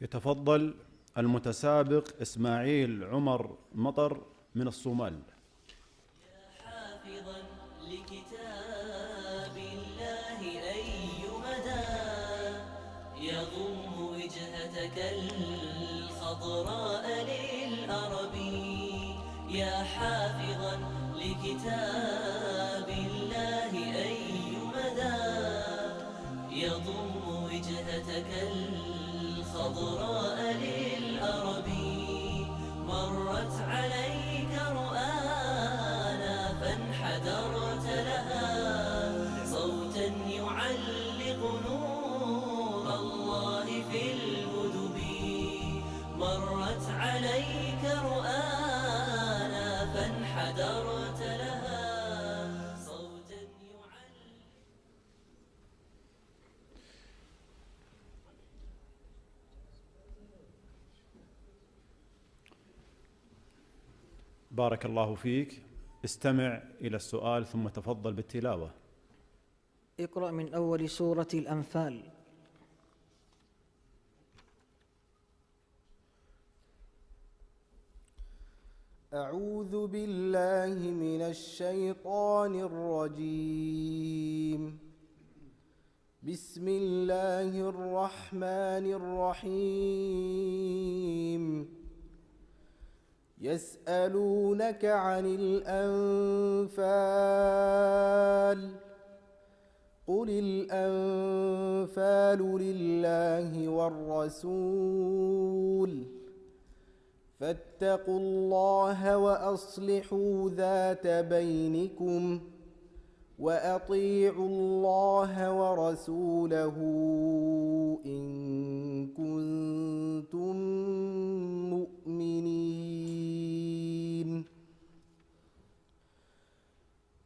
يتفضل المتسابق إسماعيل عمر مطر من الصومال. حافظا لكتاب الله أي مدى يضم وجهتك الخضراء للأرب. يا حافظا لكتاب الله أي مدى يضم وجهتك الخضراء للأرب. مرت عليك رؤانا فانحدرت لها صوتا يعلق نور الله في الهدب. مرت عليك رؤانا فانحدرت لها صوتا يعلق. بارك الله فيك. استمع إلى السؤال ثم تفضل بالتلاوة. اقرأ من أول سورة الأنفال. أعوذ بالله من الشيطان الرجيم. بسم الله الرحمن الرحيم. يسألونك عن الأنفال قل الأنفال لله والرسول فاتقوا الله وأصلحوا ذات بينكم وأطيعوا الله ورسوله إن كنتم مؤمنين.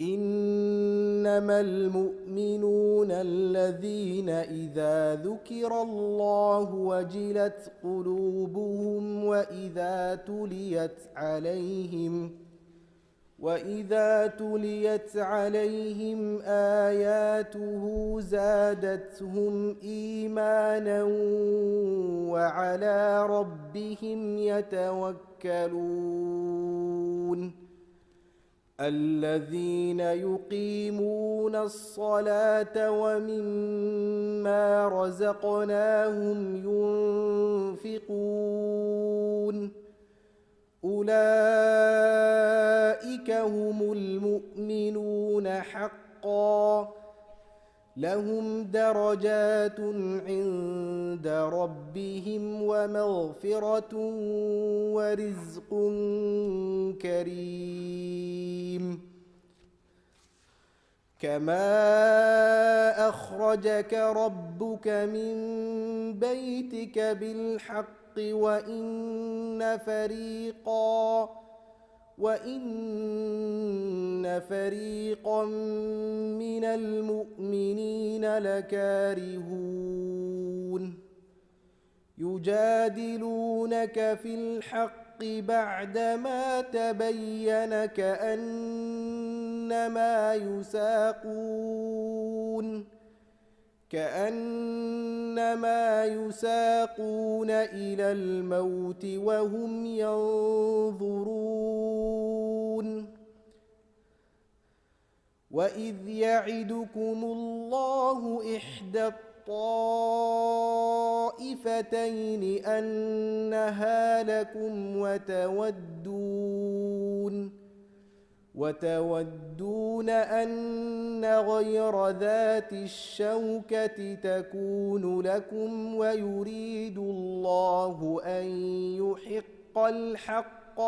إنما المؤمنون الذين إذا ذكر الله وجلت قلوبهم وإذا تليت عليهم آياته زادتهم إيمانا وعلى ربهم يتوكلون. الذين يقيمون الصلاة ومما رزقناهم ينفقون أولئك هم المؤمنون حقا لهم درجات عند ربهم ومغفرة ورزق كريم. كما أخرجك ربك من بيتك بالحق وإن فريقا من المؤمنين لكارهون. يجادلونك في الحق بعدما تبين كأنما يساقون إلى الموت وهم ينظرون. وإذ يعدكم الله إحدى الطائفتين أنها لكم وتودون أن غير ذات الشوكة تكون لكم ويريد الله أن يحق الحق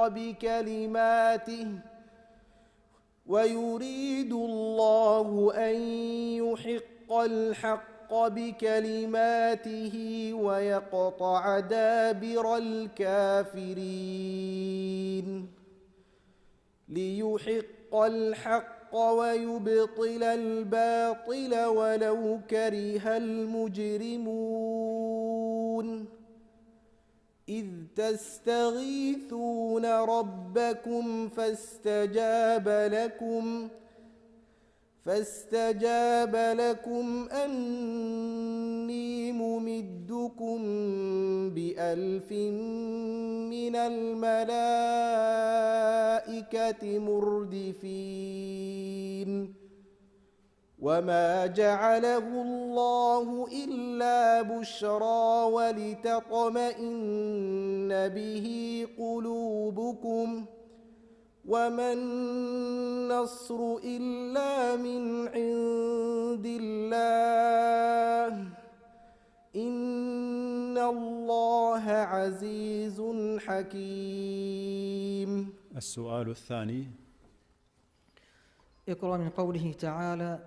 بكلماته ويقطع دابر الكافرين. ليحق الحق ويبطل الباطل ولو كره المجرمون. إذ تستغيثون ربكم فاستجاب لكم أني يمدكم ب1000 من الملائكة مردفين وما جعله الله إلا بشرى ولتطمئن به قلوبكم وما النصر إلا من عند الله إن الله عزيز حكيم. السؤال الثاني. اقرأ من قوله تعالى: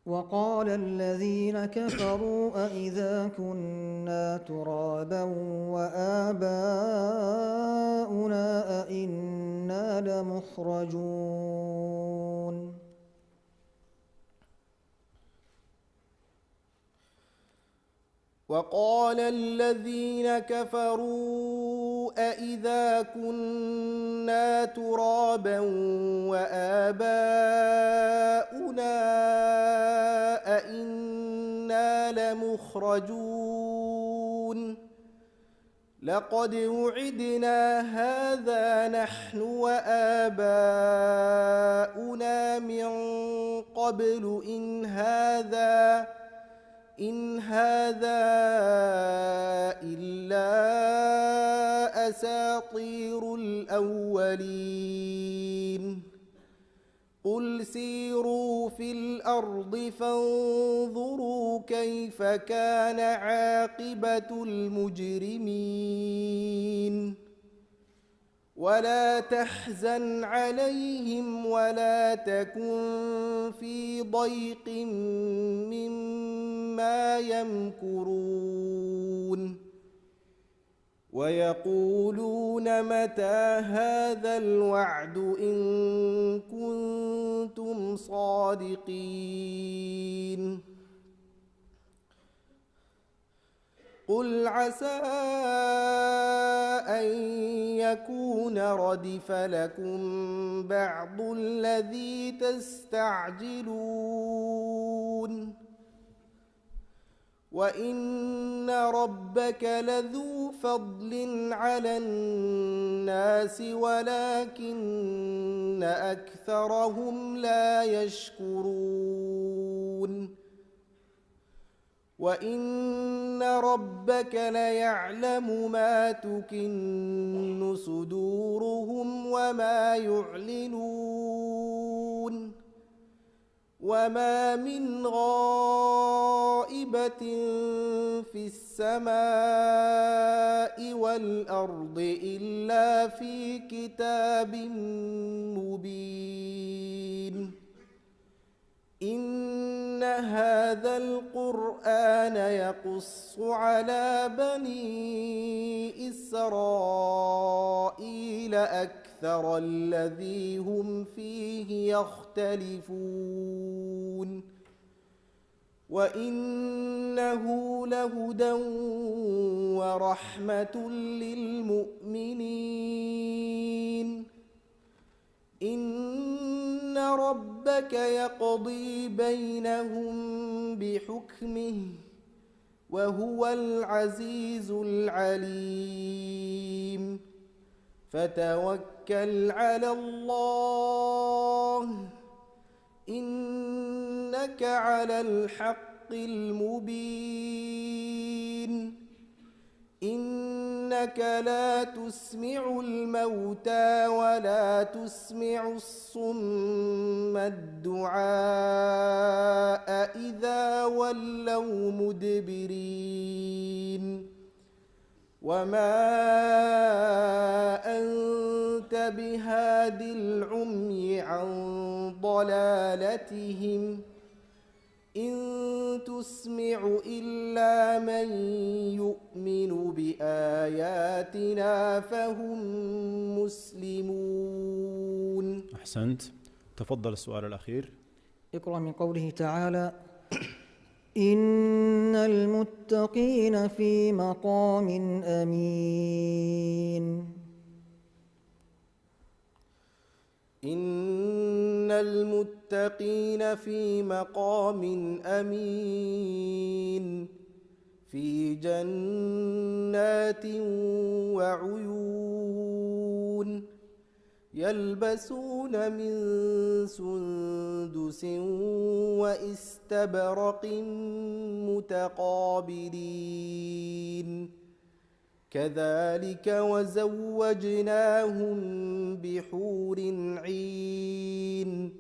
وقال الذين كفروا أإذا كنا ترابا وآباؤنا أإنا لمخرجون. وقال الذين كفروا أإذا كنا ترابا وآباؤنا أإنا لمخرجون لقد وعدنا هذا نحن وآباؤنا من قبل إن هذا إلا أساطير الأولين. قل سيروا في الأرض فانظروا كيف كان عاقبة المجرمين ولا تحزن عليهم ولا تكن في ضيق مما يمكرون ويقولون متى هذا الوعد إن كنتم صادقين. قل عسى أن يكون ردف لكم بعض الذي تستعجلون وإن ربك لذو فضل على الناس ولكن أكثرهم لا يشكرون. وإن ربك ليعلم ما تكن صدورهم وما يعلنون وما من غائبة في السماء والأرض إلا في كتاب مبين. إن هذا القرآن يقص على بني إسرائيل أكثر الذي هم فيه يختلفون وإنه لهدى ورحمة للمؤمنين. إن ربك يقضي بينهم بحكمه وهو العزيز العليم. فتوكل على الله إنك على الحق المبين. إنك لا تسمع الموتى ولا تسمع الصم الدعاء إذا ولوا مدبرين وما أنت بهاد العمي عن ضلالتهم إن تسمع إلا من يؤمن بآياتنا فهم مسلمون. أحسنت. تفضل السؤال الأخير. اقرأ من قوله تعالى: إن المتقين في مقام أمين. إن المتقين في مقام أمين في جنات وعيون يلبسون من سندس واستبرق متقابلين كذلك وزوجناهم بحور عين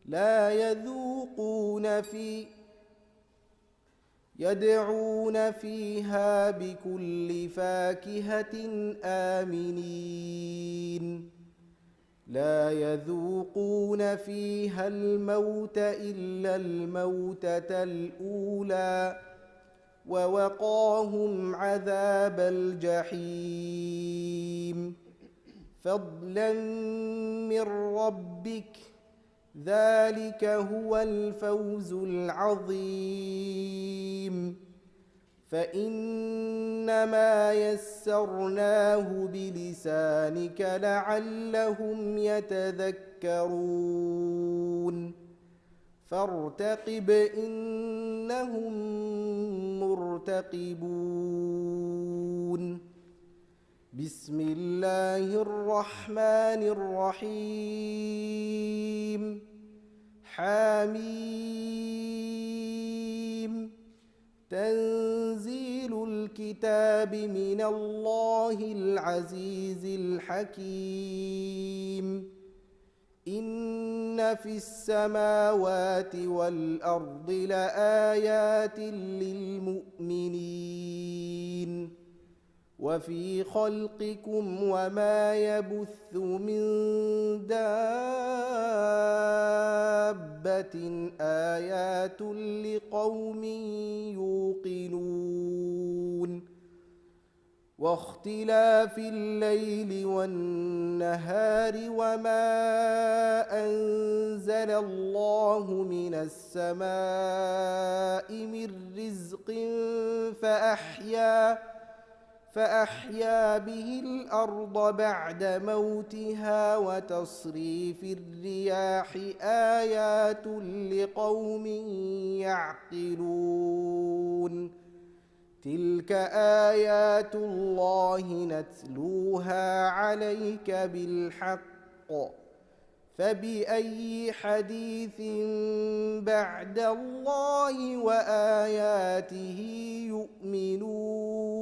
لا يدعون فيها بكل فاكهة آمنين لا يذوقون فيها الموت إلا الموتة الأولى ووقاهم عذاب الجحيم فضلا من ربك ذلك هو الفوز العظيم فإنما يسرناه بلسانك لعلهم يتذكرون فارتقب إنهم مرتقبون بسم الله الرحمن الرحيم حميم تنزيل الكتاب من الله العزيز الحكيم إن في السماوات والأرض لآيات للمؤمنين وفي خلقكم وما يبث من دابة آيات لقوم يوقنون واختلاف الليل والنهار وما أنزل الله من السماء من رزق فأحيا به الأرض بعد موتها وتصريف الرياح آيات لقوم يعقلون تلك آيات الله نتلوها عليك بالحق فبأي حديث بعد الله وآياته يؤمنون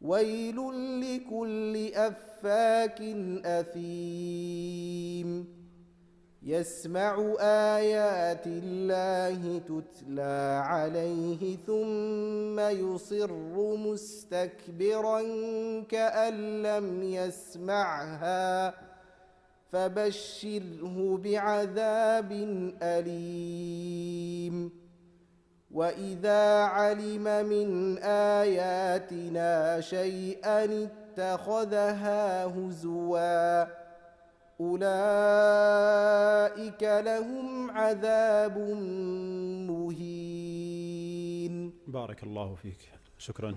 ويل لكل أفاك أثيم يسمع آيات الله تتلى عليه ثم يصر مستكبرا كأن لم يسمعها فبشره بعذاب أليم وإذا علم من آياتنا شيئا اتخذها هزوا أولئك لهم عذاب مهين. بارك الله فيك، شكرا.